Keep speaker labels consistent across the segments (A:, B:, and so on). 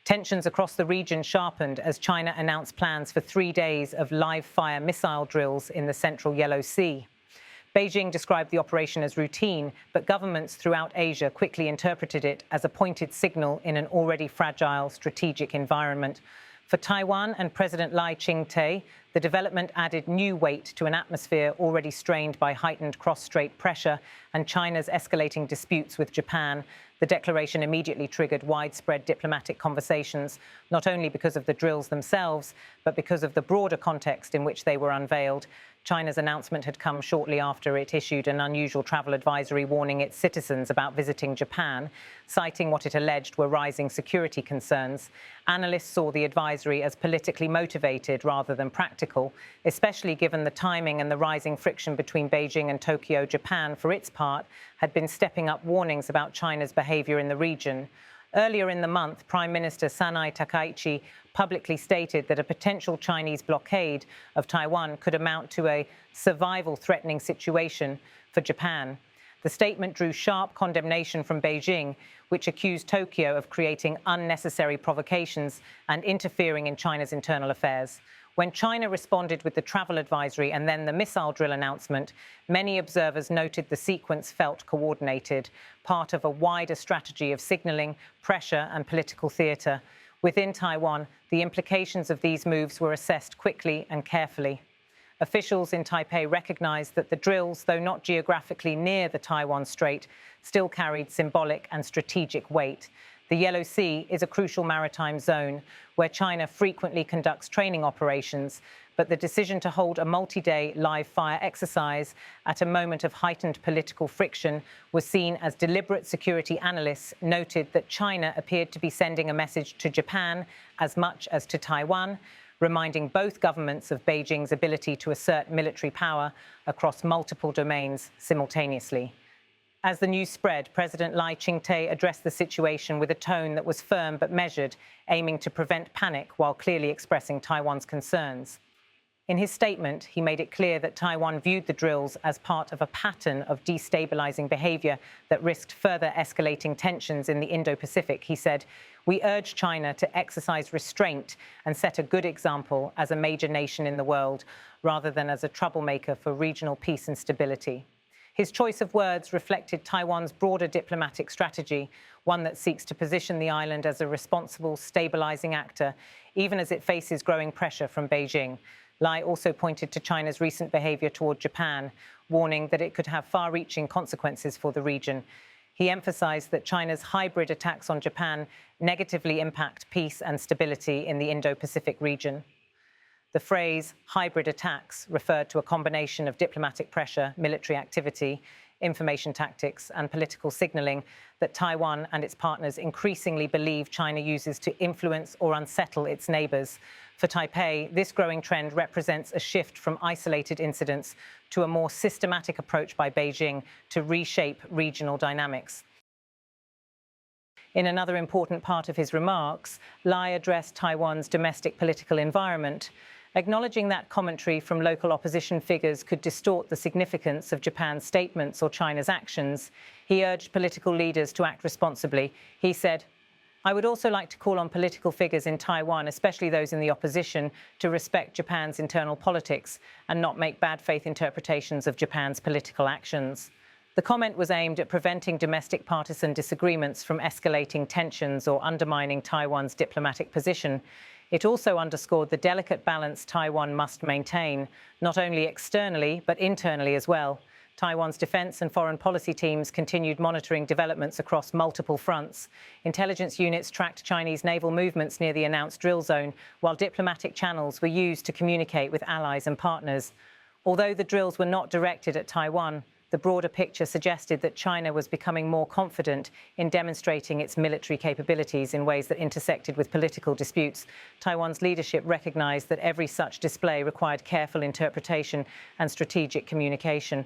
A: Tensions across the region sharpened as China announced plans for 3 days of live-fire missile drills in the central Yellow Sea. Beijing described the operation as routine, but governments throughout Asia quickly interpreted it as a pointed signal in an already fragile strategic environment. For Taiwan and President Ching-te, the development added new weight to an atmosphere already strained by heightened cross-strait pressure and China's escalating disputes with Japan. The declaration immediately triggered widespread diplomatic conversations, not only because of the drills themselves, but because of the broader context in which they were unveiled. China's announcement had come shortly after it issued an unusual travel advisory warning its citizens about visiting Japan, citing what it alleged were rising security concerns. Analysts saw the advisory as politically motivated rather than practical, especially given the timing and the rising friction between Beijing and Tokyo. Japan, for its part, had been stepping up warnings about China's behaviour in the region. Earlier in the month, Prime Minister Sanai Takaichi publicly stated that a potential Chinese blockade of Taiwan could amount to a survival-threatening situation for Japan. The statement drew sharp condemnation from Beijing, which accused Tokyo of creating unnecessary provocations and interfering in China's internal affairs. When China responded with the travel advisory and then the missile drill announcement, many observers noted the sequence felt coordinated, part of a wider strategy of signalling, pressure and political theatre. Within Taiwan, the implications of these moves were assessed quickly and carefully. Officials in Taipei recognized that the drills, though not geographically near the Taiwan Strait, still carried symbolic and strategic weight. The Yellow Sea is a crucial maritime zone where China frequently conducts training operations, but the decision to hold a multi-day live-fire exercise at a moment of heightened political friction was seen as deliberate. Security analysts noted that China appeared to be sending a message to Japan as much as to Taiwan, reminding both governments of Beijing's ability to assert military power across multiple domains simultaneously. As the news spread, President Ching-te addressed the situation with a tone that was firm but measured, aiming to prevent panic while clearly expressing Taiwan's concerns. In his statement, he made it clear that Taiwan viewed the drills as part of a pattern of destabilising behaviour that risked further escalating tensions in the Indo-Pacific. He said, "We urge China to exercise restraint and set a good example as a major nation in the world, rather than as a troublemaker for regional peace and stability." His choice of words reflected Taiwan's broader diplomatic strategy, one that seeks to position the island as a responsible, stabilising actor, even as it faces growing pressure from Beijing. Lai also pointed to China's recent behaviour toward Japan, warning that it could have far-reaching consequences for the region. He emphasised that China's hybrid attacks on Japan negatively impact peace and stability in the Indo-Pacific region. The phrase hybrid attacks referred to a combination of diplomatic pressure, military activity, information tactics and political signalling that Taiwan and its partners increasingly believe China uses to influence or unsettle its neighbours. For Taipei, this growing trend represents a shift from isolated incidents to a more systematic approach by Beijing to reshape regional dynamics. In another important part of his remarks, Lai addressed Taiwan's domestic political environment. Acknowledging that commentary from local opposition figures could distort the significance of Japan's statements or China's actions, he urged political leaders to act responsibly. He said, "I would also like to call on political figures in Taiwan, especially those in the opposition, to respect Japan's internal politics and not make bad faith interpretations of Japan's political actions." The comment was aimed at preventing domestic partisan disagreements from escalating tensions or undermining Taiwan's diplomatic position. It also underscored the delicate balance Taiwan must maintain, not only externally, but internally as well. Taiwan's defence and foreign policy teams continued monitoring developments across multiple fronts. Intelligence units tracked Chinese naval movements near the announced drill zone, while diplomatic channels were used to communicate with allies and partners. Although the drills were not directed at Taiwan, the broader picture suggested that China was becoming more confident in demonstrating its military capabilities in ways that intersected with political disputes. Taiwan's leadership recognized that every such display required careful interpretation and strategic communication.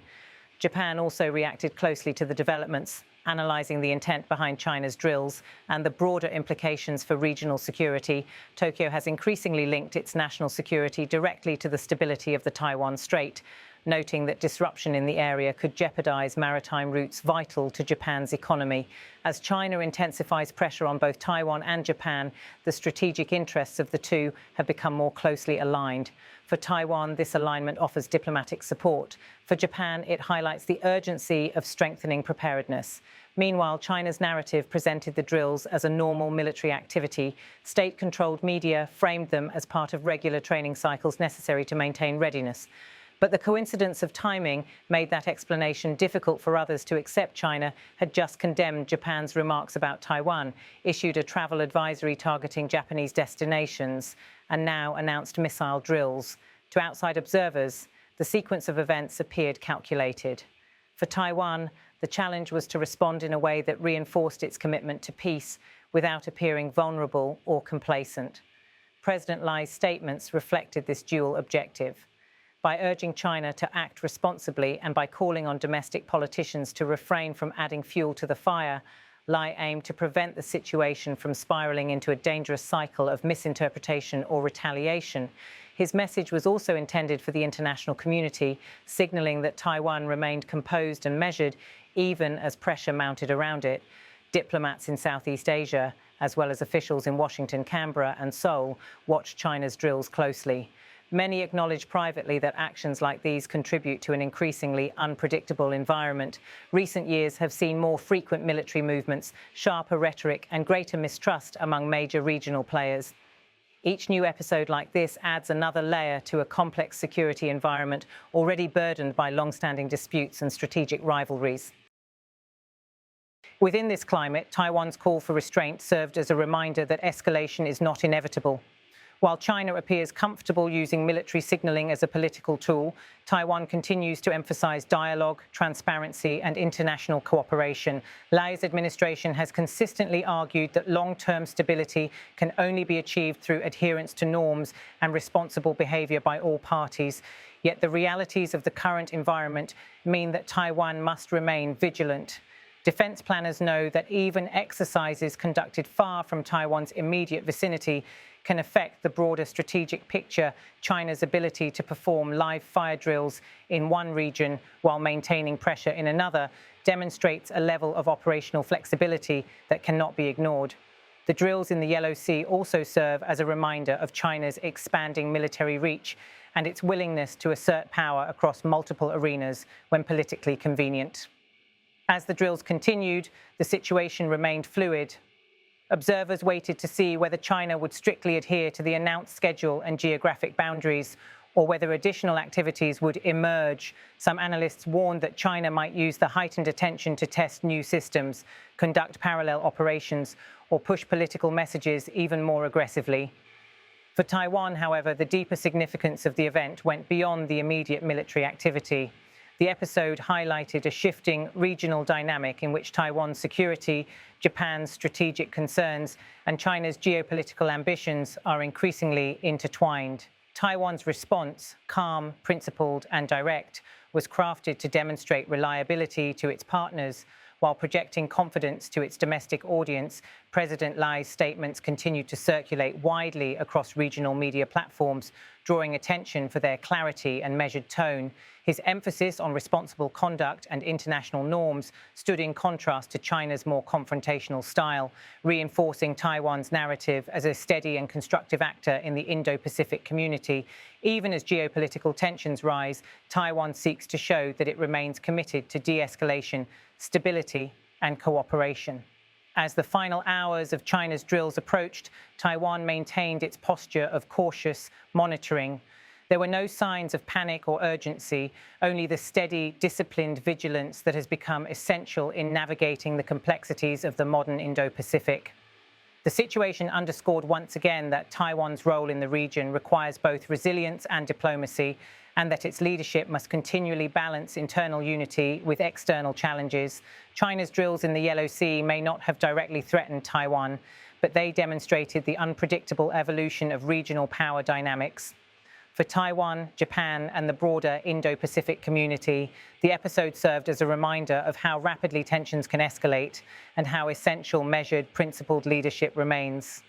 A: Japan also reacted closely to the developments, analysing the intent behind China's drills and the broader implications for regional security. Tokyo has increasingly linked its national security directly to the stability of the Taiwan Strait. noting that disruption in the area could jeopardize maritime routes vital to Japan's economy. As China intensifies pressure on both Taiwan and Japan, the strategic interests of the two have become more closely aligned. For Taiwan, this alignment offers diplomatic support. For Japan, it highlights the urgency of strengthening preparedness. Meanwhile, China's narrative presented the drills as a normal military activity. State-controlled media framed them as part of regular training cycles necessary to maintain readiness. But the coincidence of timing made that explanation difficult for others to accept. China had just condemned Japan's remarks about Taiwan, issued a travel advisory targeting Japanese destinations, and now announced missile drills. To outside observers, the sequence of events appeared calculated. For Taiwan, the challenge was to respond in a way that reinforced its commitment to peace without appearing vulnerable or complacent. President Lai's statements reflected this dual objective. By urging China to act responsibly and by calling on domestic politicians to refrain from adding fuel to the fire, Lai aimed to prevent the situation from spiralling into a dangerous cycle of misinterpretation or retaliation. His message was also intended for the international community, signaling that Taiwan remained composed and measured even as pressure mounted around it. Diplomats in Southeast Asia, as well as officials in Washington, Canberra and Seoul, watched China's drills closely. Many acknowledge privately that actions like these contribute to an increasingly unpredictable environment. Recent years have seen more frequent military movements, sharper rhetoric and greater mistrust among major regional players. Each new episode like this adds another layer to a complex security environment already burdened by long-standing disputes and strategic rivalries. Within this climate, Taiwan's call for restraint served as a reminder that escalation is not inevitable. While China appears comfortable using military signaling as a political tool, Taiwan continues to emphasize dialogue, transparency, and international cooperation. Lai's administration has consistently argued that long-term stability can only be achieved through adherence to norms and responsible behaviour by all parties. Yet the realities of the current environment mean that Taiwan must remain vigilant. Defence planners know that even exercises conducted far from Taiwan's immediate vicinity can affect the broader strategic picture. China's ability to perform live fire drills in one region while maintaining pressure in another demonstrates a level of operational flexibility that cannot be ignored. The drills in the Yellow Sea also serve as a reminder of China's expanding military reach and its willingness to assert power across multiple arenas when politically convenient. As the drills continued, the situation remained fluid. Observers waited to see whether China would strictly adhere to the announced schedule and geographic boundaries, or whether additional activities would emerge. Some analysts warned that China might use the heightened attention to test new systems, conduct parallel operations, or push political messages even more aggressively. For Taiwan, however, the deeper significance of the event went beyond the immediate military activity. The episode highlighted a shifting regional dynamic in which Taiwan's security, Japan's strategic concerns, and China's geopolitical ambitions are increasingly intertwined. Taiwan's response, calm, principled, and direct, was crafted to demonstrate reliability to its partners while projecting confidence to its domestic audience. President Lai's statements continued to circulate widely across regional media platforms, drawing attention for their clarity and measured tone. His emphasis on responsible conduct and international norms stood in contrast to China's more confrontational style, reinforcing Taiwan's narrative as a steady and constructive actor in the Indo-Pacific community. Even as geopolitical tensions rise, Taiwan seeks to show that it remains committed to de-escalation, stability, and cooperation. As the final hours of China's drills approached, Taiwan maintained its posture of cautious monitoring. There were no signs of panic or urgency, only the steady, disciplined vigilance that has become essential in navigating the complexities of the modern Indo-Pacific. The situation underscored once again that Taiwan's role in the region requires both resilience and diplomacy, and that its leadership must continually balance internal unity with external challenges. China's drills in the Yellow Sea may not have directly threatened Taiwan, but they demonstrated the unpredictable evolution of regional power dynamics. For Taiwan, Japan, and the broader Indo-Pacific community, the episode served as a reminder of how rapidly tensions can escalate and how essential measured, principled leadership remains.